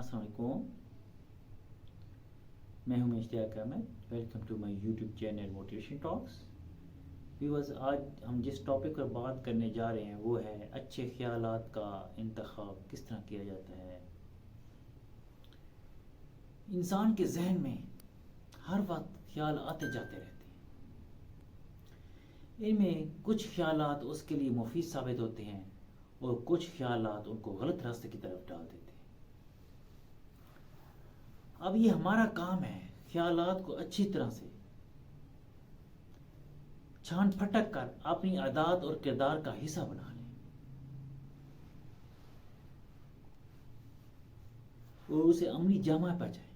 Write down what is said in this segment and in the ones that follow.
السلام علیکم، میں ہوں Ishtiaq Ahmed. Welcome to my YouTube channel motivation talks. Viewers, آج ہم جس ٹاپک پر بات کرنے جا رہے ہیں وہ ہے اچھے خیالات کا انتخاب کس طرح کیا جاتا ہے. انسان کے ذہن میں ہر وقت خیال آتے جاتے رہتے ہیں. ان میں کچھ خیالات اس کے لیے مفید ثابت ہوتے ہیں اور کچھ خیالات ان کو غلط راستے کی طرف ڈال دیتے ہیں. اب یہ ہمارا کام ہے خیالات کو اچھی طرح سے چھان پھٹک کر اپنی عادات اور کردار کا حصہ بنا لیں اور اسے عملی جامہ پر جائیں.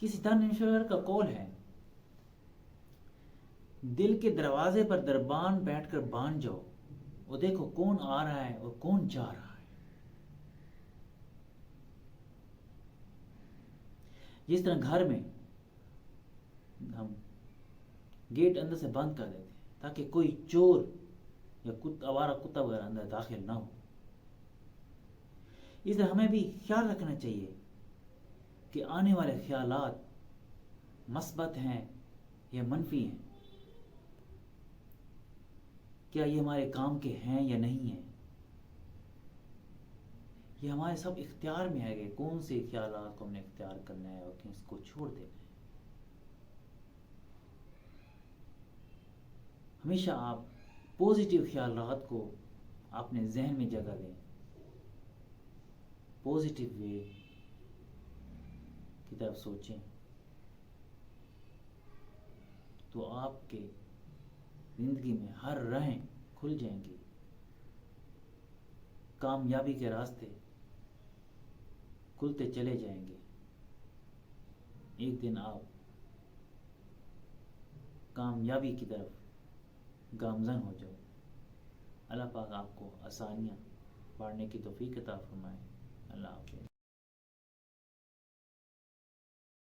کسی دانشور کا قول ہے، دل کے دروازے پر دربان بیٹھ کر بان جاؤ اور دیکھو کون آ رہا ہے اور کون جا رہا ہے. جس طرح گھر میں ہم گیٹ اندر سے بند کر دیتے ہیں تاکہ کوئی چور یا آوارہ کتا وغیرہ اندر داخل نہ ہو، اس طرح ہمیں بھی خیال رکھنا چاہیے کہ آنے والے خیالات مثبت ہیں یا منفی ہیں، کیا یہ ہمارے کام کے ہیں یا نہیں ہیں. یہ ہمارے سب اختیار میں ہے کہ کون سے خیالات کو ہم نے اختیار کرنا ہے اور کس کو چھوڑ دینا ہے. ہمیشہ آپ پازیٹیو خیالات کو اپنے ذہن میں جگہ دیں، پازیٹیو وے کی طرف سوچیں، تو آپ کے زندگی میں ہر راہیں کھل جائیں گی، کامیابی کے راستے کھلتے چلے جائیں گے. ایک دن آپ کامیابی کی طرف گامزن ہو جاؤ. اللہ پاک آپ کو آسانیاں بڑھنے کی توفیق عطا فرمائے. اللہ حافظ.